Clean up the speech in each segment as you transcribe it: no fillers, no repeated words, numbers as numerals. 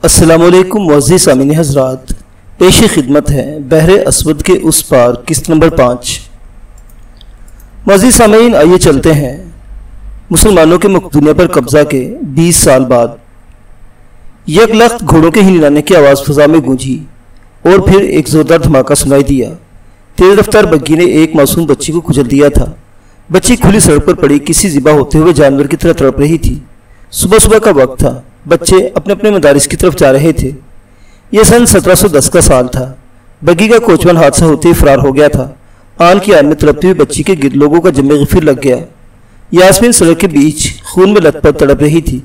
السلام علیکم معزز سامعین حضرات، پیش خدمت ہے بحر اسود کے اس پار قسط نمبر 5۔ معزز سامعین، آئیے چلتے ہیں مسلمانوں کے مقدونیہ پر قبضہ کے 20 سال بعد۔ یک لخت گھوڑوں کے ہنانے کی آواز فضا میں گونجی اور پھر ایک زوردار دھماکہ سنائی دیا۔ تیز رفتار بگھی نے ایک معصوم بچی کو کچل دیا تھا۔ بچی کھلی سڑک پر پڑی کسی ذبح ہوتے ہوئے جانور کی طرح تڑپ رہی تھی۔ صبح کا وقت تھا، بچے اپنے اپنے مدارس کی طرف جا رہے تھے۔ یہ سن 1710 کا سال تھا۔ بگھی کا کوچوان حادثہ ہوتے ہی فرار ہو گیا تھا۔ آن کی آن میں تڑپتی ہوئی بچی کے گرد لوگوں کا جمع غفیر لگ گیا۔ یاسمین سڑک کے بیچ خون میں لت پت تڑپ رہی تھی۔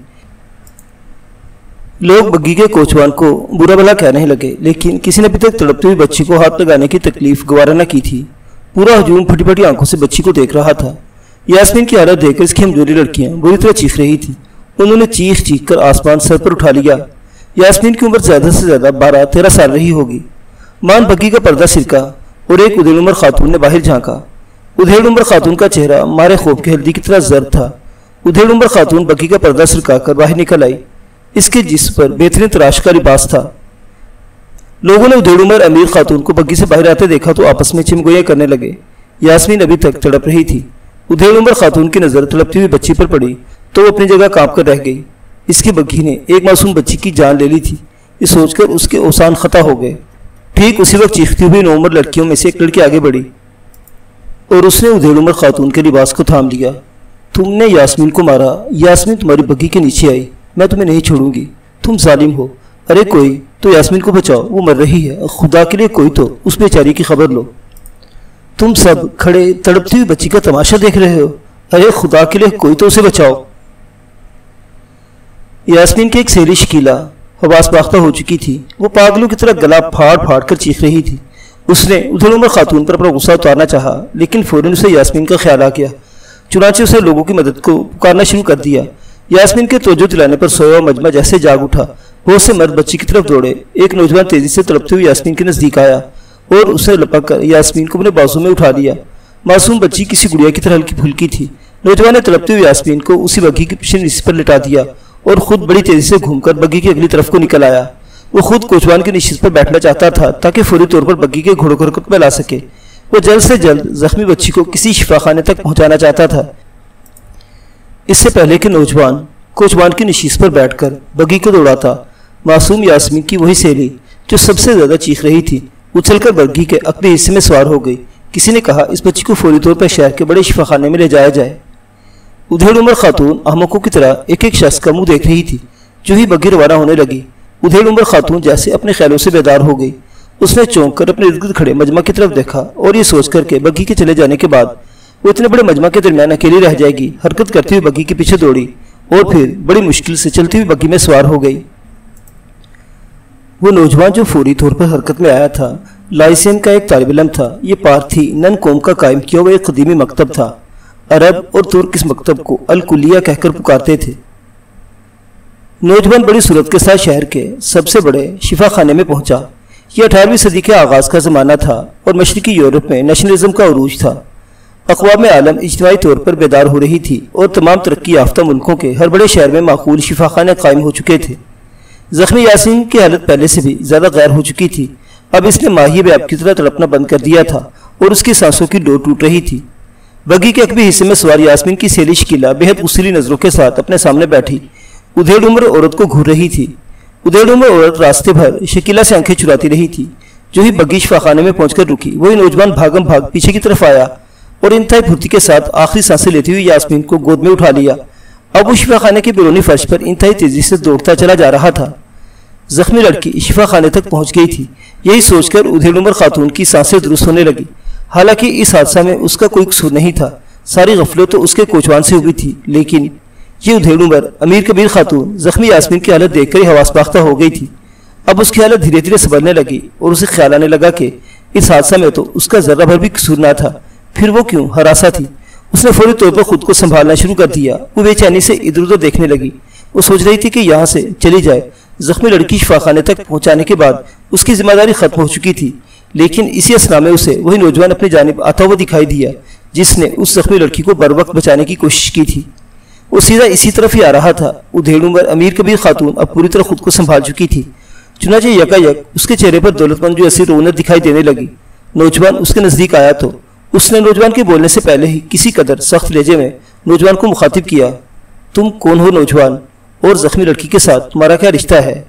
لوگ بگھی کے کوچوان کو برا بھلا کہنے لگے، لیکن کسی نے ابھی تک تڑپتی ہوئی بچی کو ہاتھ لگانے کی تکلیف گوارا نہ کی تھی۔ پورا ہجوم پھٹی پھٹی آنکھوں سے بچی کو دیکھ رہا تھا۔ یاسمین کی حالت دیکھ کر اس کی ہمجولی لڑکیاں بری طرح چیخ رہی تھی۔ انہوں نے چیخ کر آسمان سر پر اٹھا لیا۔ یاسمین کی عمر زیادہ سے زیادہ 12-13 سال رہی ہوگی۔ مان بگھی کا پردہ سرکا اور ایک ادھیڑ عمر خاتون نے باہر جھانکا۔ ادھیڑ عمر خاتون کا چہرہ مارے خوف کے ہلدی کی طرح زرد تھا۔ ادھیڑ عمر خاتون بگھی کا پردہ سرکا کر باہر نکل آئی۔ اس کے جسم پر بہترین تراش کا لباس تھا۔ لوگوں نے ادھیڑ عمر امیر خاتون کو بگھی سے باہر آتے دیکھا تو آپس میں چمگویاں کرنے لگے۔ یاسمین ابھی تک تڑپ رہی تھی۔ ادھیڑ عمر خاتون کی نظر تڑپتی ہوئی بچی پر پڑی تو وہ اپنی جگہ کانپ کر رہ گئی۔ اس کی بگھی نے ایک معصوم بچی کی جان لے لی تھی، یہ سوچ کر اس کے اوسان خطا ہو گئے۔ ٹھیک اسی وقت چیختی ہوئی نوعمر لڑکیوں میں سے ایک لڑکی آگے بڑھی اور اس نے ادھیڑ عمر خاتون کے لباس کو تھام لیا۔ تم نے یاسمین کو مارا، یاسمین تمہاری بگھی کے نیچے آئی، میں تمہیں نہیں چھوڑوں گی، تم ظالم ہو۔ ارے کوئی تو یاسمین کو بچاؤ، وہ مر رہی ہے، خدا کے لیے کوئی تو اس بیچاری کی خبر لو۔ تم سب کھڑے تڑپتی ہوئی بچی کا تماشا دیکھ رہے ہو، ارے خدا کے لیے کوئی تو اسے بچاؤ۔ یاسمین کی ایک سہیلی شکیلا حواس باختہ ہو چکی تھی۔ وہ پاگلوں کی طرح گلا پھاڑ پھاڑ کر چیخ رہی تھی۔ اس نے ادھیڑ عمر خاتون پر اپنا غصہ اتارنا چاہا، لیکن فوراً اسے یاسمین کا خیال آ گیا۔ چنانچہ اسے لوگوں کی مدد کو پکارنا شروع کر دیا۔ یاسمین کے توجہ دلانے پر سویا مجمع جیسے جاگ اٹھا۔ بہت سے مرد بچی کی طرف دوڑے۔ ایک نوجوان تیزی سے تڑپتے ہوئے یاسمین کے نزدیک آیا اور اسے لپک کر یاسمین کو اپنے بازو میں اٹھا لیا۔ معصوم بچی کسی گڑیا کی طرح ہلکی پھلکی تھی۔ نوجوان نے تڑپتے ہوئے یاسمین کو اسی بگھی کی پیچھے نشست پر لٹا دیا اور خود بڑی تیزی سے گھوم کر بگھی کی اگلی طرف کو نکل آیا۔ وہ خود کوچوان کی نشست پر بیٹھنا چاہتا تھا تاکہ فوری طور پر بگھی کے گھوڑوں کو حرکت میں لا سکے۔ وہ جلد سے جلد زخمی بچی کو کسی شفا خانے تک پہنچانا چاہتا تھا، اس سے پہلے کہ نوجوان کوچوان کی نشست پر بیٹھ کر بگھی کو دوڑاتا۔ معصوم یاسمین کی وہی سہیلی جو سب سے زیادہ چیخ رہی تھی اچھل کر بگھی کے اگلے حصے میں سوار ہو گئی۔ کسی نے کہا اس بچی کو فوری طور پر شہر کے بڑے شفا خانے میں لے جایا جائے۔ ادھیڑ عمر خاتون احمقوں کی طرح ایک ایک شخص کا منہ دیکھ رہی تھی۔ جو ہی بگھی روانہ ہونے لگی، ادھیڑ عمر خاتون جیسے اپنے خیالوں سے بیدار ہو گئی۔ اس نے چونک کر اپنے ارد گرد کھڑے مجمع کی طرف دیکھا اور یہ سوچ کر کہ بگھی کے چلے جانے کے بعد وہ اتنے بڑے مجمع کے درمیان اکیلی رہ جائے گی، حرکت کرتی ہوئی بگھی کے پیچھے دوڑی اور پھر بڑی مشکل سے چلتی ہوئی بگھی میں سوار ہو گئی۔ وہ نوجوان جو فوری طور پر حرکت میں آیا تھا لائسین کا ایک طالب علم تھا۔ یہ پارتھی نن قوم کا قائم کیا ہوا ایک قدیمی مکتب تھا۔ عرب اور ترک اس مکتب کو الکلیہ کہہ کر پکارتے تھے۔ نوجوان بڑی سرعت کے ساتھ شہر کے سب سے بڑے شفا خانے میں پہنچا۔ یہ 18ویں صدی کے آغاز کا زمانہ تھا اور مشرقی یورپ میں نیشنلزم کا عروج تھا۔ اقوام عالم اجتماعی طور پر بیدار ہو رہی تھی اور تمام ترقی یافتہ ملکوں کے ہر بڑے شہر میں معقول شفا خانے قائم ہو چکے تھے۔ زخمی یاسمین کی حالت پہلے سے بھی زیادہ غیر ہو چکی تھی۔ اب اس نے ماہی بیاب کی طرح تڑپنا بند کر دیا تھا اور اس کی سانسوں کی ڈور ٹوٹ رہی تھی۔ بگھی کے اقبی حصے میں سوار یاسمین کی سہیلی شکیلا بہت غصیلی نظروں کے ساتھ اپنے سامنے بیٹھی ادھیڑ عمر عورت کو گھور رہی تھی۔ ادھیڑ عمر عورت راستے بھر شکیلا سے آنکھیں چراتی رہی تھی۔ جو ہی بگھی شفا خانے میں پہنچ کر رکی، وہی نوجوان بھاگم بھاگ پیچھے کی طرف آیا اور انتہائی پھرتی کے ساتھ آخری سانسیں لیتی ہوئی یاسمین کو گود میں اٹھا لیا۔ اب وہ شفا خانے کے بیرونی فرش پر انتہائی تیزی سے دوڑتا چلا جا رہا تھا۔ زخمی لڑکی شفا خانے تک پہنچ گئی تھی۔ یہی سوچ کر ادھیڑ عمر خاتون کی سانسیں درست ہونے لگی۔ حالانکہ اس حادثہ میں اس کا کوئی قصور نہیں تھا، ساری غفلت تو اس کے کوچوان سے ہوئی تھی، لیکن یہ ادھیڑ عمر امیر کبیر خاتون زخمی یاسمین کی حالت دیکھ کر ہی حواس باختہ ہو گئی تھی۔ اب اس کی حالت دھیرے دھیرے سنبھلنے لگی اور اسے خیال آنے لگا کہ اس حادثہ میں تو اس کا ذرہ بھر بھی قصور نہ تھا، پھر وہ کیوں ہراساں تھی۔ اس نے فوری طور پر خود کو سنبھالنا شروع کر دیا۔ وہ بے چینی سے ادھر ادھر دیکھنے لگی۔ وہ سوچ رہی تھی کہ یہاں سے چلی جائے۔ زخمی لڑکی شفا خانے تک پہنچانے کے بعد اس کی ذمہ داری ختم ہو چکی تھی، لیکن اسی اثنا میں اسے وہی نوجوان اپنی جانب آتا ہوا دکھائی دیا جس نے اس زخمی لڑکی کو بر وقت بچانے کی کوشش کی تھی۔ وہ سیدھا اسی طرف ہی آ رہا تھا۔ ادھیڑ عمر امیر کبیر خاتون اب پوری طرح خود کو سنبھال چکی تھی، چنانچہ یکا یک اس کے چہرے پر دولت مند جو ایسی رونق دکھائی دینے لگی۔ نوجوان اس کے نزدیک آیا تو اس نے نوجوان کے بولنے سے پہلے ہی کسی قدر سخت لہجے میں نوجوان کو مخاطب کیا، تم کون ہو نوجوان، اور زخمی لڑکی کے ساتھ تمہارا کیا رشتہ ہے؟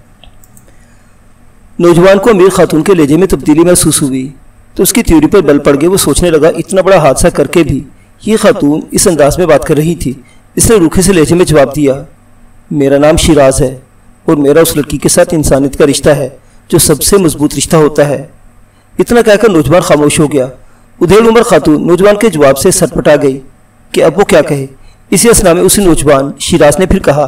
نوجوان کو امیر خاتون کے لہجے میں تبدیلی محسوس ہوئی تو اس کی تیوری پر بل پڑ گئے۔ وہ سوچنے لگا اتنا بڑا حادثہ کر کے بھی یہ خاتون اس انداز میں بات کر رہی تھی۔ اس نے روکھے سے لہجے میں جواب دیا، میرا نام شیراز ہے اور میرا اس لڑکی کے ساتھ انسانیت کا رشتہ ہے جو سب سے مضبوط رشتہ ہوتا ہے۔ اتنا کہہ کر نوجوان خاموش ہو گیا۔ ادھیڑ عمر خاتون نوجوان کے جواب سے سرپٹا گئی کہ اب وہ کیا کہے۔ اسی اثنا میں اسی نوجوان شیراز نے پھر کہا،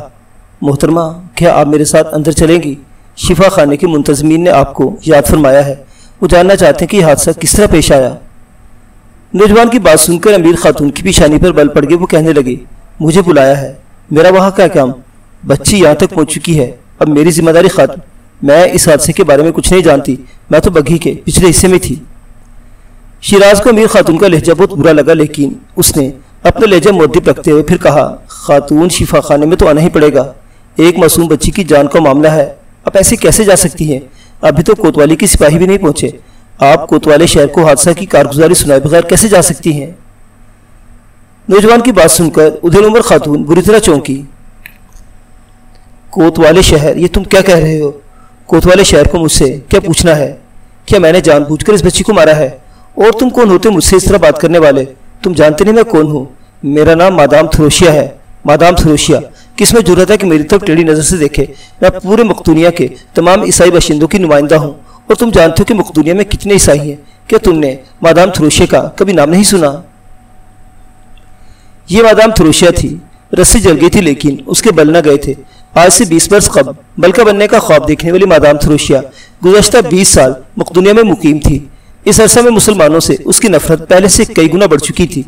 محترمہ کیا آپ میرے ساتھ اندر چلیں گی؟ شفا خانے کے منتظمین نے آپ کو یاد فرمایا ہے، وہ جاننا چاہتے ہیں کہ یہ حادثہ کس طرح پیش آیا۔ نوجوان کی بات سن کر امیر خاتون کی پیشانی پر بل پڑ گئے۔ وہ کہنے لگے، مجھے بلایا ہے، میرا وہاں کیا کام؟ بچی یہاں تک پہنچ چکی ہے، اب میری ذمہ داری ختم۔ میں اس حادثے کے بارے میں کچھ نہیں جانتی، میں تو بگھی کے پچھلے حصے میں تھی۔ شیراز کو امیر خاتون کا لہجہ بہت برا لگا، لیکن اس نے اپنا لہجہ مؤدب رکھتے ہوئے پھر کہا، خاتون شفا خانے میں تو آنا ہی پڑے گا، ایک معصوم بچی کی جان کا معاملہ ہے، آپ ایسے کیسے جا سکتی ہیں؟ ابھی تو کوتوالی کی سپاہی بھی نہیں پہنچے، آپ کوتوالے شہر کو حادثہ کی کارگزاری سنائے بغیر کیسے جا سکتی ہیں؟ نوجوان کی بات سن کر ادھیڑ عمر خاتون بری طرح چونکی۔ کوتوالے شہر، یہ تم کیا کہہ رہے ہو؟ کوتوالے شہر کو مجھ سے کیا پوچھنا ہے؟ کیا میں نے جان بوجھ کر اس بچی کو مارا ہے؟ اور تم کون ہوتے مجھ سے اس طرح بات کرنے والے؟ تم جانتے نہیں میں کون ہوں؟ میرا نام مادام تھروشیا ہے۔ مادام تھروشیا، کس میں جرأت ہے کہ میری طرف ٹیڑھی نظر سے دیکھے؟ میں پورے مقدونیہ کے تمام عیسائی باشندوں کی نمائندہ ہوں، اور تم جانتے ہو کہ مقدونیہ میں کتنے عیسائی ہیں۔ کیا تم نے مادام تھروشیا کا کبھی نام نہیں سنا؟ یہ مادام تھروشیا تھی، رسی جل گئی تھی لیکن اس کے بل نہ گئے تھے۔ آج سے 20 برس قبل ملکہ بننے کا خواب دیکھنے والی مادام تھروشیا گزشتہ 20 سال مقدونیہ میں مقیم تھی۔ اس عرصہ میں مسلمانوں سے اس کی نفرت پہلے سے کئی گنا بڑھ چکی تھی۔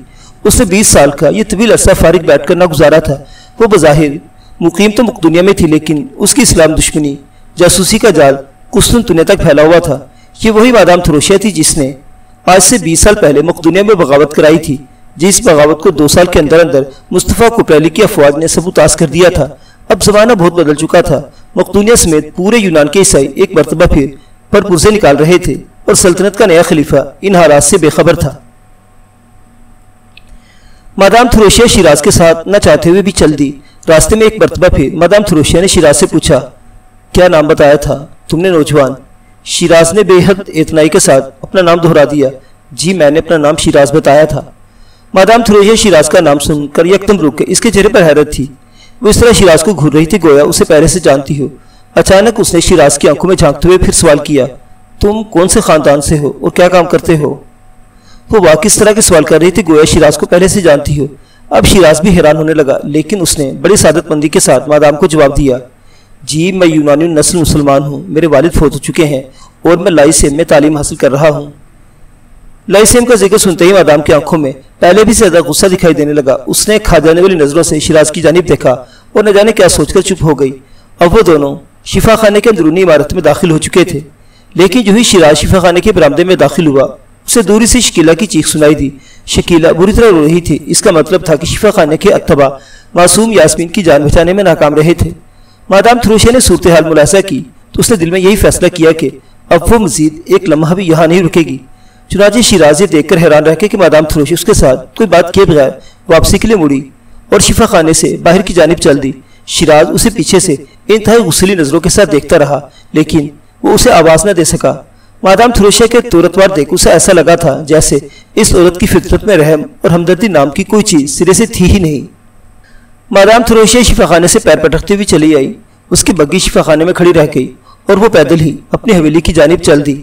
اس نے 20 سال کا یہ طویل عرصہ فارغ بیٹھ کر نہ گزارا تھا۔ وہ بظاہر مقیم تو مقدونیہ میں تھی، لیکن اس کی اسلام دشمنی، جاسوسی کا جال قسطنطنیہ تک پھیلا ہوا تھا۔ یہ وہی مادام تھروشیا تھی جس نے آج سے 20 سال پہلے مقدونیہ میں بغاوت کرائی تھی، جس بغاوت کو 2 سال کے اندر اندر مصطفیٰ کوپریلی کی افواج نے سبوتاژ کر دیا تھا۔ اب زمانہ بہت بدل چکا تھا۔ مقدونیہ سمیت پورے یونان کے عیسائی ایک مرتبہ پھر پر پرزے نکال رہے تھے، اور سلطنت کا نیا خلیفہ ان حالات سے بے خبر تھا۔ مادام تھروشیا شیراز کے ساتھ نہ چاہتے ہوئے بھی چل دی۔ راستے میں ایک مرتبہ پھر مادام تھروشیا نے شیراز سے پوچھا، کیا نام بتایا تھا تم نے نوجوان؟ شیراز نے بے حد اعتنائی کے ساتھ اپنا نام دہرا دیا، جی میں نے اپنا نام شیراز بتایا تھا۔ مادام تھروشیا شیراز کا نام سن کر یکدم رک گئے۔ اس کے چہرے پر حیرت تھی۔ وہ اس طرح شیراز کو گھور رہی تھی گویا اسے پہلے سے جانتی ہو۔ اچانک اس نے شیراز کی آنکھوں میں جھانکتے ہوئے پھر سوال کیا، تم کون سے خاندان سے ہو اور کیا کام کرتے ہو؟ وہ واقعی اس طرح کے سوال کر رہی تھی گویا شیراز کو پہلے سے جانتی ہو۔ اب شیراز بھی حیران ہونے لگا، لیکن اس نے بڑی سعادت مندی کے ساتھ مادام کو جواب دیا، جی میں یونانی نسل مسلمان ہوں، میرے والد فوت ہو چکے ہیں اور میں لائسیم میں تعلیم حاصل کر رہا ہوں۔ لائسیم کا ذکر سنتے ہی مادام کی آنکھوں میں پہلے بھی زیادہ غصہ دکھائی دینے لگا۔ اس نے کھا جانے والی نظروں سے شیراز کی جانب دیکھا اور نہ جانے کیا سوچ کر چپ ہو گئی۔ اب وہ دونوں شفا خانے کے اندرونی عمارت میں داخل ہو چکے تھے، لیکن جو ہی شیراز شفا خانے کے برآمدے میں داخل ہوا، اسے دوری سے شکیلہ کی چیخ سنائی دی۔ شکیلہ بری طرح رو رہی تھی۔ اس کا مطلب تھا کہ شفا خانے کے اتباع معصوم یاسمین کی جان بچانے میں ناکام رہے تھے۔ مادام تھروشیا نے صورتحال ملاحظہ کی تو اس نے دل میں یہی فیصلہ کیا کہ اب وہ مزید ایک لمحہ بھی یہاں نہیں رکے گی۔ چنانچہ شیراز یہ دیکھ کر حیران رہ گئی کہ مادام تھروشیا اس کے ساتھ کوئی بات کیے بغیر واپسی کے لیے مڑی اور شفا خانے سے باہر کی جانب چل دی۔ شیراز اسے پیچھے سے انتہائی غصیلی نظروں کے ساتھ دیکھتا رہا، لیکن وہ اسے آواز نہ دے سکا۔ مادام تھروشیا کے طورتوار دیکھ اسے ایسا لگا تھا جیسے اس عورت کی فطرت میں رحم اور ہمدردی نام کی کوئی چیز سرے سے تھی ہی نہیں۔ مادام تھروشیا شفا خانے سے پیر پٹکتے ہوئی چلی آئی۔ اس کی بگھی شفا خانے میں کھڑی رہ گئی اور وہ پیدل ہی اپنی حویلی کی جانب چل دی۔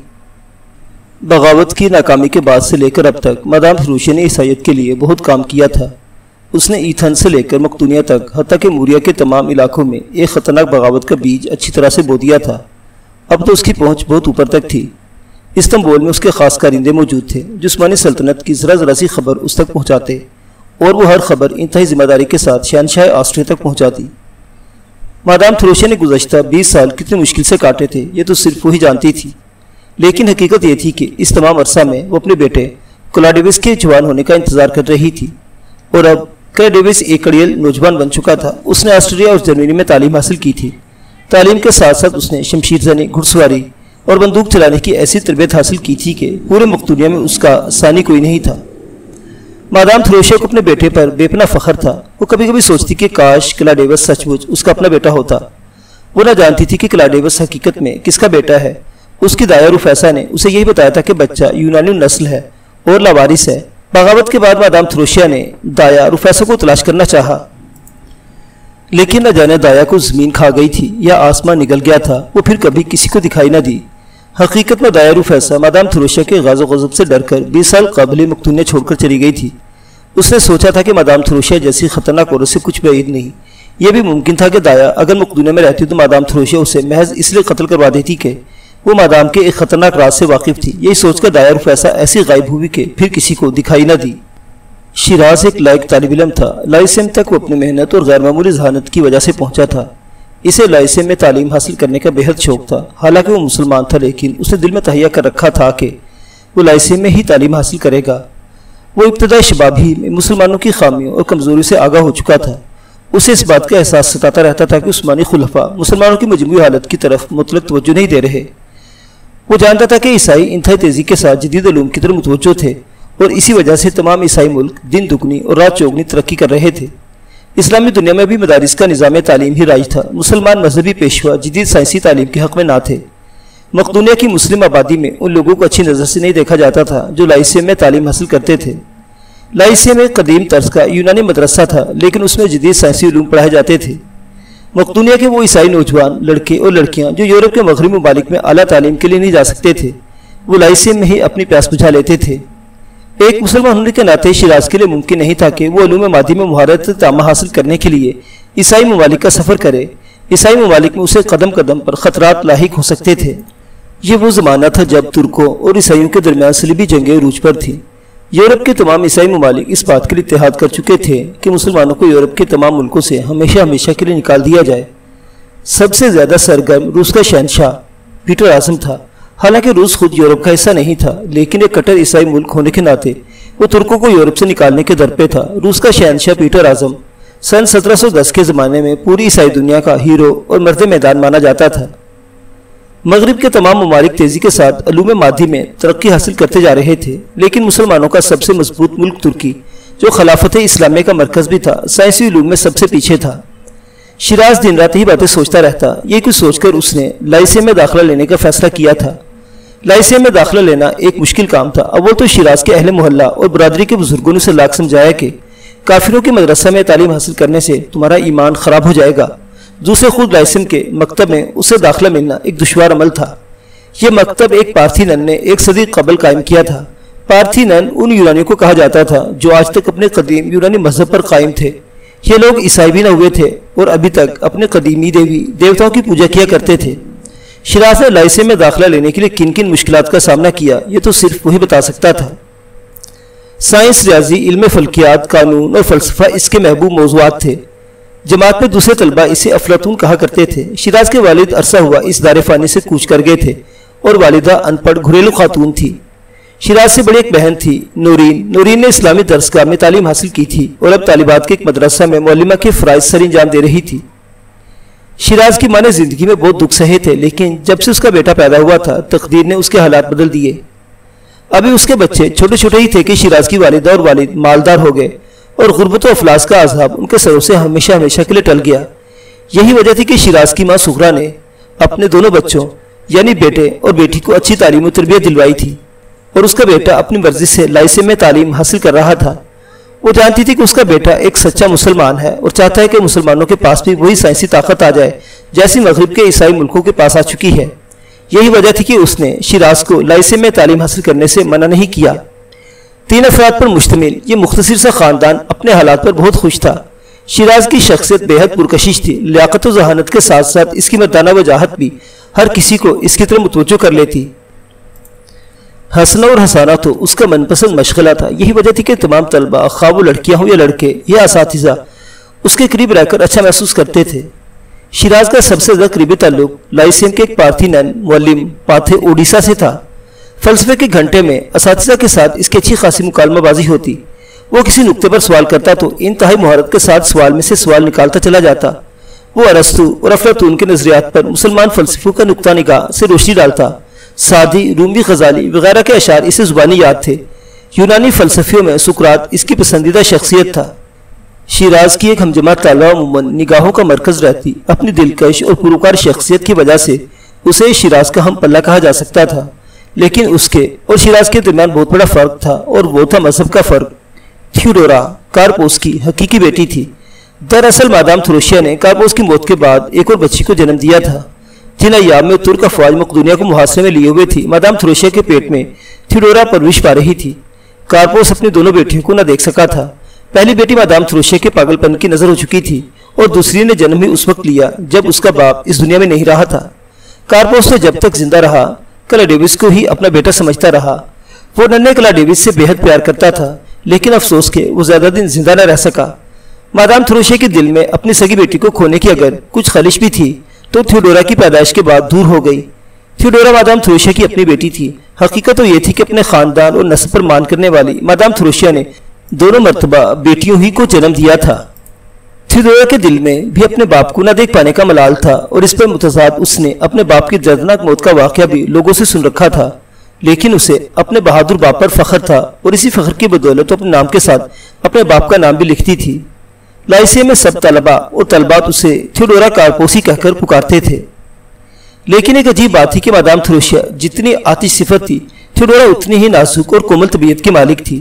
بغاوت کی ناکامی کے بعد سے لے کر اب تک مادام تھروشیا نے عیسائیت کے لیے بہت کام کیا تھا۔ اس نے ایتھن سے لے کر مقدونیہ تک حتیٰ کہ موریا کے تمام علاقوں میں ایک خطرناک بغاوت کا بیج اچھی طرح سے بو دیا تھا۔ اب تو اس کی پہنچ بہت اوپر تک تھی۔ استنبول میں اس کے خاص کارندے موجود تھے جو عثمانی سلطنت کی ذرا ذرا سی خبر اس تک پہنچاتے، اور وہ ہر خبر انتہائی ذمہ داری کے ساتھ شہنشاہ آسٹریا تک پہنچاتی۔ مادام تھروشیا نے گزشتہ 20 سال کتنے مشکل سے کاٹے تھے یہ تو صرف وہی جانتی تھی، لیکن حقیقت یہ تھی کہ اس تمام عرصہ میں وہ اپنے بیٹے کلاڈیوس کے جوان ہونے کا انتظار کر رہی تھی، اور اب کلر ڈیوس ایک اڑیل نوجوان بن چکا تھا۔ اس نے آسٹریلیا اور جرمنی میں تعلیم حاصل کی تھی۔ تعلیم کے ساتھ ساتھ اس نے شمشیر زنی، گھڑ سواری اور بندوق چلانے کی ایسی تربیت حاصل کی تھی کہ پورے مقدونیہ میں اس کا ثانی کوئی نہیں تھا۔ مادام تھروشیا کو اپنے بیٹے پر بے پناہ فخر تھا۔ وہ کبھی کبھی سوچتی کہ کاش کلر ڈیوس سچ مچ اس کا اپنا بیٹا ہوتا۔ وہ نہ جانتی تھی کہ کلر ڈیوس حقیقت میں کس کا بیٹا ہے۔ اس کی دایا روفیسا نے اسے یہی بتایا تھا کہ بچہ یونانی نسل ہے اور لاوارث ہے۔ بغاوت کے بعد مادام تھروشیا نے دایا روفیسا کو تلاش کرنا چاہا، لیکن نہ جانے دایا کو زمین کھا گئی تھی یا آسمان نگل گیا تھا۔ وہ پھر کبھی کسی کو دکھائی نہ دی۔ حقیقت میں دایا روفیسا مادام تھروشیا کے غاز و غضب سے ڈر کر 20 سال قبل مقدونیہ چھوڑ کر چلی گئی تھی۔ اس نے سوچا تھا کہ مادام تھروشیا جیسی خطرناک عورت سے کچھ بعید نہیں۔ یہ بھی ممکن تھا کہ دایا اگر مقدونیہ میں رہتی تو مادام تھروشیا اسے محض اس لیے قتل کروا دیتی کہ وہ مادام کے ایک خطرناک راز سے واقف تھی۔ یہی سوچ کر دایا روفیسا ایسی غائب ہوئی کہ پھر کسی کو دکھائی نہ دی۔ شیراز ایک لائق طالب علم تھا۔ لائسیم تک وہ اپنی محنت اور غیر معمولی ذہانت کی وجہ سے پہنچا تھا۔ اسے لائسیم میں تعلیم حاصل کرنے کا بہت شوق تھا۔ حالانکہ وہ مسلمان تھا، لیکن اس نے دل میں تہیہ کر رکھا تھا کہ وہ لائسیم میں ہی تعلیم حاصل کرے گا۔ وہ ابتدائی شباب ہی میں مسلمانوں کی خامیوں اور کمزوری سے آگاہ ہو چکا تھا۔ اسے اس بات کا احساس ستاتا رہتا تھا کہ عثمانی خلفاء مسلمانوں کی مجموعی حالت کی طرف مطلق توجہ نہیں دے رہے۔ وہ جانتا تھا کہ عیسائی انتہائی تیزی کے ساتھ جدید علوم کی طرف متوجہ تھے اور اسی وجہ سے تمام عیسائی ملک دن دگنی اور رات چوگنی ترقی کر رہے تھے۔ اسلامی دنیا میں بھی مدارس کا نظام تعلیم ہی رائج تھا۔ مسلمان مذہبی پیشوا جدید سائنسی تعلیم کے حق میں نہ تھے۔ مقدونیہ کی مسلم آبادی میں ان لوگوں کو اچھی نظر سے نہیں دیکھا جاتا تھا جو لائسیم میں تعلیم حاصل کرتے تھے۔ لائسیم ایک قدیم طرز کا یونانی مدرسہ تھا، لیکن اس میں جدید سائنسی علوم پڑھائے جاتے تھے۔ مقدونیہ کے وہ عیسائی نوجوان لڑکے اور لڑکیاں جو یورپ کے مغربی ممالک میں اعلیٰ تعلیم کے لیے نہیں جا سکتے تھے، وہ لائسیم میں ہی اپنی پیاس بجھا لیتے تھے۔ ایک مسلمان ہونے کے ناطے شیراز کے لیے ممکن نہیں تھا کہ وہ علوم مادی میں مہارت تامہ حاصل کرنے کے لیے عیسائی ممالک کا سفر کرے۔ عیسائی ممالک میں اسے قدم قدم پر خطرات لاحق ہو سکتے تھے۔ یہ وہ زمانہ تھا جب ترکوں اور عیسائیوں کے درمیان صلیبی جنگیں عروج پر تھیں۔ یورپ کے تمام عیسائی ممالک اس بات کے لیے اتحاد کر چکے تھے کہ مسلمانوں کو یورپ کے تمام ملکوں سے ہمیشہ ہمیشہ کے لیے نکال دیا جائے۔ سب سے زیادہ سرگرم روس کا شہنشاہ پیٹر اعظم تھا۔ حالانکہ روس خود یورپ کا حصہ نہیں تھا، لیکن ایک کٹر عیسائی ملک ہونے کے ناطے وہ ترکوں کو یورپ سے نکالنے کے در پہ تھا۔ روس کا شہنشاہ پیٹر اعظم سن 1710 کے زمانے میں پوری عیسائی دنیا کا ہیرو اور مرد میدان مانا جاتا تھا۔ مغرب کے تمام ممالک تیزی کے ساتھ علوم مادی میں ترقی حاصل کرتے جا رہے تھے، لیکن مسلمانوں کا سب سے مضبوط ملک ترکی، جو خلافت اسلامیہ کا مرکز بھی تھا، سائنسی علوم میں سب سے پیچھے تھا۔ شیراز دن رات ہی باتیں سوچتا رہتا۔ یہ کچھ سوچ کر اس نے لائسیم میں داخلہ لینے کا فیصلہ کیا تھا۔ لائسیم میں داخلہ لینا ایک مشکل کام تھا۔ اول تو شیراز کے اہل محلہ اور برادری کے بزرگوں نے اسے لاکھ سمجھایا کہ کافروں کے مدرسہ میں تعلیم حاصل کرنے سے تمہارا ایمان خراب ہو جائے گا۔ دوسرے خود لائسیم کے مکتب میں اسے داخلہ ملنا ایک دشوار عمل تھا۔ یہ مکتب ایک پارتھی نن نے ایک صدی قبل قائم کیا تھا۔ پارتھی نن ان یونانیوں کو کہا جاتا تھا جو آج تک اپنے قدیم یونانی مذہب پر قائم تھے۔ یہ لوگ عیسائی بھی نہ ہوئے تھے اور ابھی تک اپنے قدیمی دیوتاؤں کی پوجا کیا کرتے تھے۔ شیراز نے لائسیم میں داخلہ لینے کے لیے کن کن مشکلات کا سامنا کیا، یہ تو صرف وہی بتا سکتا تھا۔ سائنس، ریاضی، علم فلکیات، قانون اور فلسفہ اس کے محبوب موضوعات تھے۔ جماعت میں دوسرے طلبہ اسے افلاطون کہا کرتے تھے۔ شیراز کے والد عرصہ ہوا اس دار فانی سے کوچ کر گئے تھے اور والدہ ان پڑھ گھریلو خاتون تھی۔ شیراز سے بڑی ایک بہن تھی نورین نے اسلامی درسگاہ میں تعلیم حاصل کی تھی اور اب طالبات کے ایک مدرسہ میں معلمہ کے فرائض سر انجام دے رہی تھی۔ شیراز کی ماں نے زندگی میں بہت دکھ سہے تھے، لیکن جب سے اس کا بیٹا پیدا ہوا تھا تقدیر نے اس کے حالات بدل دیے۔ ابھی اس کے بچے چھوٹے چھوٹے ہی تھے کہ شیراز کی والدہ اور والد مالدار ہو گئے اور غربت و افلاس کا عذاب ان کے سروں سے ہمیشہ ہمیشہ کے لیے ٹل گیا۔ یہی وجہ تھی کہ شیراز کی ماں سغرا نے اپنے دونوں بچوں یعنی بیٹے اور بیٹی کو اچھی تعلیم و تربیت دلوائی تھی، اور اس کا بیٹا اپنی مرضی سے لائسیم میں تعلیم حاصل کر رہا تھا۔ وہ جانتی تھی کہ اس کا بیٹا ایک سچا مسلمان ہے اور چاہتا ہے کہ مسلمانوں کے پاس بھی وہی سائنسی طاقت آ جائے جیسی مغرب کے عیسائی ملکوں کے پاس آ چکی ہے۔ یہی وجہ تھی کہ اس نے شیراز کو لائسیم میں تعلیم حاصل کرنے سے منع نہیں کیا۔ 3 افراد پر مشتمل یہ مختصر سا خاندان اپنے حالات پر بہت خوش تھا۔ شیراز کی شخصیت بے حد پرکشش تھی۔ لیاقت و ذہانت کے ساتھ ساتھ اس کی مردانہ وجاہت بھی ہر کسی کو اس کی طرف متوجہ کر لیتی۔ ہنسنا اور ہنسانا تو اس کا من پسند مشغلہ تھا۔ یہی وجہ تھی کہ تمام طلبہ، خواہ وہ لڑکیاں ہوں یا لڑکے یا اساتذہ، اس کے قریب رہ کر اچھا محسوس کرتے تھے۔ شیراز کا سب سے زیادہ قریبی تعلق لائسیم کے ایک پارتھی نن معلم پاتھے اوڈیسا سے تھا۔ فلسفے کے گھنٹے میں اساتذہ کے ساتھ اس کی اچھی خاصی مکالمہ بازی ہوتی وہ کسی نقطے پر سوال کرتا تو انتہائی مہارت کے ساتھ سوال میں سے سوال نکالتا چلا جاتا۔ وہ ارسطو اور افلاطون کے نظریات پر مسلمان فلسفوں کا نقطہ نگاہ سے روشنی ڈالتا۔ سعدی، رومی، غزالی وغیرہ کے اشعار اسے زبانی یاد تھے۔ یونانی فلسفیوں میں سقراط اس کی پسندیدہ شخصیت تھا۔ شیراز کی ایک ہم جماعت طالبہ عموماً نگاہوں کا مرکز رہتی۔ اپنی دلکش اور پروکار شخصیت کی وجہ سے اسے شیراز کا ہم پلہ کہا جا سکتا تھا، لیکن اس کے اور شیراز کے درمیان بہت بڑا فرق تھا، اور وہ تھا مذہب کا فرق۔ تھیوڈورا کارپوس کی حقیقی بیٹی تھی۔ دراصل مادام تھروشیا نے کارپوس کی موت کے بعد ایک اور بچی کو جنم دیا تھا۔ جن ایام میں ترک افواج مقدونیہ کو محاصرے میں لیے ہوئے تھی، مادام تھروشیا کے پیٹ میں تھیوڈورا پرورش پا رہی تھی۔ کارپوس اپنی دونوں بیٹیوں کو نہ دیکھ سکا تھا۔ پہلی بیٹی مادام تھروشیا کے پاگل پن کی نظر ہو چکی تھی، اور دوسری نے جنم ہی اس وقت لیا جب اس کا باپ اس دنیا میں نہیں رہا تھا۔ کارپوس تو جب تک زندہ رہا کلاڈیوس کو ہی اپنا بیٹا سمجھتا رہا۔ وہ ننھے کلاڈیوس سے بے حد پیار کرتا تھا، لیکن افسوس کہ وہ زیادہ دن زندہ نہ رہ سکا۔ مادام تھروشیا کے دل میں اپنی سگی بیٹی کو کھونے کی اگر کچھ خلش بھی تھی تو تھیوڈورا کی پیدائش کے بعد دور ہو گئی۔ تھیوڈورا مادام تھروشیا کی اپنی بیٹی تھی۔ حقیقت تو یہ تھی کہ اپنے خاندان اور نسب پر مان کرنے والی مادام تھروشیا نے دونوں مرتبہ بیٹیوں ہی کو جنم دیا تھا۔ تھیوڈورا کے دل میں بھی اپنے باپ کو نہ دیکھ پانے کا ملال تھا، اور اس پر متضاد اس نے اپنے باپ کی دردناک موت کا واقعہ بھی لوگوں سے سن رکھا تھا، لیکن اسے اپنے بہادر باپ پر فخر تھا، اور اسی فخر کی بدولت اپنے نام کے ساتھ اپنے باپ کا نام بھی لکھتی تھی۔ لائسے میں سب طلبہ اور طلبات اسے تھیوڈورا کارپوسی کہہ کر پکارتے تھے۔ لیکن ایک عجیب بات تھی کہ مادام تھروشیا جتنی آتش صفت تھی، تھیوڈورا اتنی ہی نازک اور کومل طبیعت کی مالک تھی۔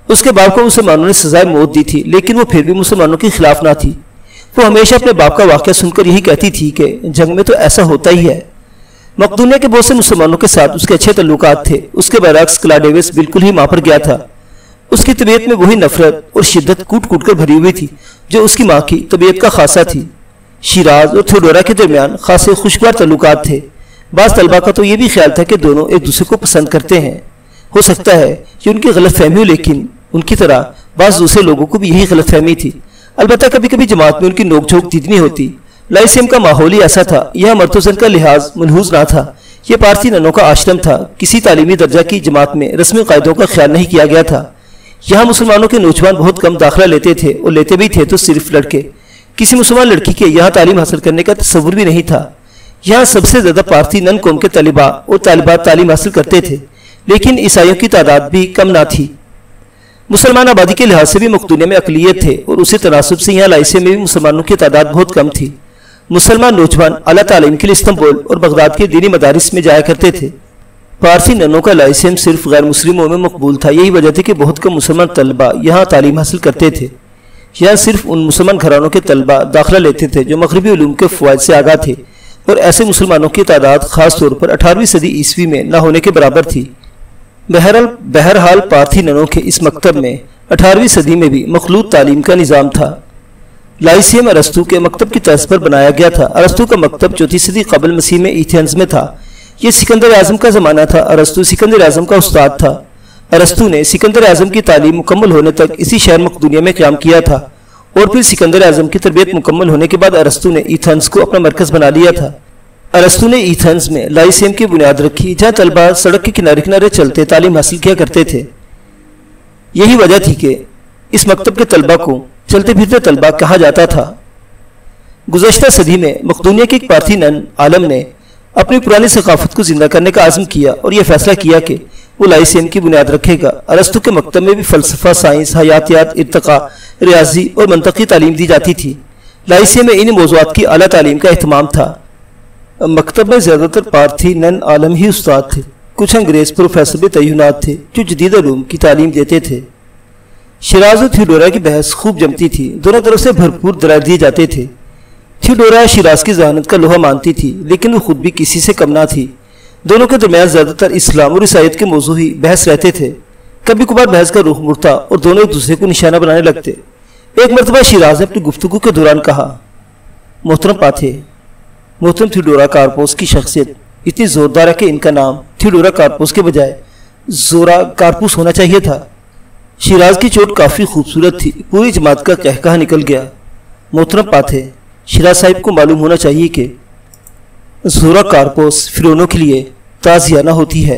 اس کے باپ کو مسلمانوں نے سزائے موت دی تھی، لیکن وہ پھر بھی مسلمانوں کے خلاف نہ تھی۔ وہ ہمیشہ اپنے باپ کا واقعہ سن کر یہی کہتی تھی کہ جنگ میں تو ایسا ہوتا ہی ہے۔ مقدونیہ کے بہت سے مسلمانوں کے ساتھ اس کے اچھے تعلقات تھے۔ اس کے برعکس کلاڈیوس بالکل ہی ماں پر گیا تھا۔ اس کی طبیعت میں وہی نفرت اور شدت کوٹ کوٹ کر بھری ہوئی تھی جو اس کی ماں کی طبیعت کا خاصہ تھی۔ شیراز اور تھیوڈورا کے درمیان خاصے خوشگوار تعلقات تھے۔ بعض طلبہ کا تو یہ بھی خیال تھا کہ دونوں ایک دوسرے کو پسند کرتے ہیں۔ ہو سکتا ہے کہ ان کی غلط فہمی ہو، لیکن ان کی طرح بعض دوسرے لوگوں کو بھی یہی غلط فہمی تھی۔ البتہ کبھی کبھی جماعت میں ان کی نوک جھوک جتنی ہوتی۔ لائسیم کا ماحول ہی ایسا تھا، یہاں مرد و زن کا لحاظ ملحوظ نہ تھا۔ یہ پارسی ننوں کا آشرم تھا۔ کسی تعلیمی درجہ کی جماعت میں رسمی قاعدوں کا خیال نہیں کیا گیا تھا۔ یہاں مسلمانوں کے نوجوان بہت کم داخلہ لیتے تھے، اور لیتے بھی تھے تو صرف لڑکے۔ کسی مسلمان لڑکی کے یہاں تعلیم حاصل کرنے کا تصور بھی نہیں تھا۔ یہاں سب سے زیادہ پارسی نن قوم کے طلباء اور طالبات تعلیم حاصل کرتے تھے، لیکن عیسائیوں کی تعداد بھی کم نہ تھی۔ مسلمان آبادی کے لحاظ سے بھی مقدونیہ میں اقلیت تھے، اور اسی تناسب سے یہاں لائسے میں بھی مسلمانوں کی تعداد بہت کم تھی۔ مسلمان نوجوان اعلیٰ تعلیم کے لیے استنبول اور بغداد کے دینی مدارس میں جایا کرتے تھے۔ پارسی ننوں کا لائسیم صرف غیر مسلموں میں مقبول تھا۔ یہی وجہ تھی کہ بہت کم مسلمان طلباء یہاں تعلیم حاصل کرتے تھے۔ یہاں صرف ان مسلمان گھرانوں کے طلباء داخلہ لیتے تھے جو مغربی علوم کے فوائد سے آگاہ تھے، اور ایسے مسلمانوں کی تعداد خاص طور پر 18ویں صدی عیسوی میں نہ ہونے کے برابر تھی۔ بہرحال پارسی ننوں کے اس مکتب میں 18ویں صدی میں بھی مخلوط تعلیم کا نظام تھا۔ لائسیم ارسطو کے مکتب کی طرز پر بنایا گیا تھا۔ ارسطو کا مکتب 4 صدی قبل مسیح میں ایتھنز میں تھا۔ یہ سکندر اعظم کا زمانہ تھا۔ ارسطو سکندر اعظم کا استاد تھا۔ ارسطو نے سکندر اعظم کی تعلیم مکمل ہونے تک اسی شہر مقدونیہ میں قیام کیا تھا، اور پھر سکندر اعظم کی تربیت مکمل ہونے کے بعد ارسطو نے ایتھنز کو اپنا مرکز بنا لیا تھا۔ ارسطو نے ایتھنز میں لائسیم کی بنیاد رکھی، جہاں طلباء سڑک کے کنارے کنارے چلتے تعلیم حاصل کیا کرتے تھے۔ یہی وجہ تھی کہ اس مکتب کے طلباء کو چلتے پھرتے طلباء کہا جاتا تھا۔ گزشتہ صدی میں مقدونیہ کے ایک پارسی نن عالم نے اپنی پرانی ثقافت کو زندہ کرنے کا عزم کیا، اور یہ فیصلہ کیا کہ وہ لائسیم کی بنیاد رکھے گا۔ ارسطو کے مکتب میں بھی فلسفہ، سائنس، حیاتیات، ارتقاء، ریاضی اور منطقی تعلیم دی جاتی تھی۔ لائسیم میں ان موضوعات کی اعلیٰ تعلیم کا اہتمام تھا۔ مکتب میں زیادہ تر پارسی نن عالم ہی استاد تھے۔ کچھ انگریز پروفیسر بھی تعینات تھے جو جدید علوم کی تعلیم دیتے تھے۔ شیراز اور تھیوڈورا کی بحث خوب جمتی تھی۔ دونوں طرف سے بھرپور دلائل دیے جاتے تھے۔ تھیوڈورا شیراز کی ذہانت کا لوہا مانتی تھی، لیکن وہ خود بھی کسی سے کم نہ تھی۔ دونوں کے درمیان زیادہ تر اسلام اور عیسائیت کے موضوع ہی بحث رہتے تھے۔ کبھی کبھار بحث کا رخ مڑتا اور دونوں ایک دوسرے کو نشانہ بنانے لگتے۔ ایک مرتبہ شیراز نے اپنی گفتگو کے دوران کہا، محترم پاتھے، محترم تھیوڈورا کارپوس کی شخصیت اتنی زوردار ہے کہ ان کا نام تھیوڈورا کارپوس کے بجائے زورا کارپوس ہونا چاہیے تھا۔ شیراز کی چوٹ کافی خوبصورت تھی۔ پوری جماعت کا کہکہا نکل گیا۔ محترم پاتھے، شیراز صاحب کو معلوم ہونا چاہیے کہ زورا کارپوس فرعونوں کے لیے تعزیانہ ہوتی ہے۔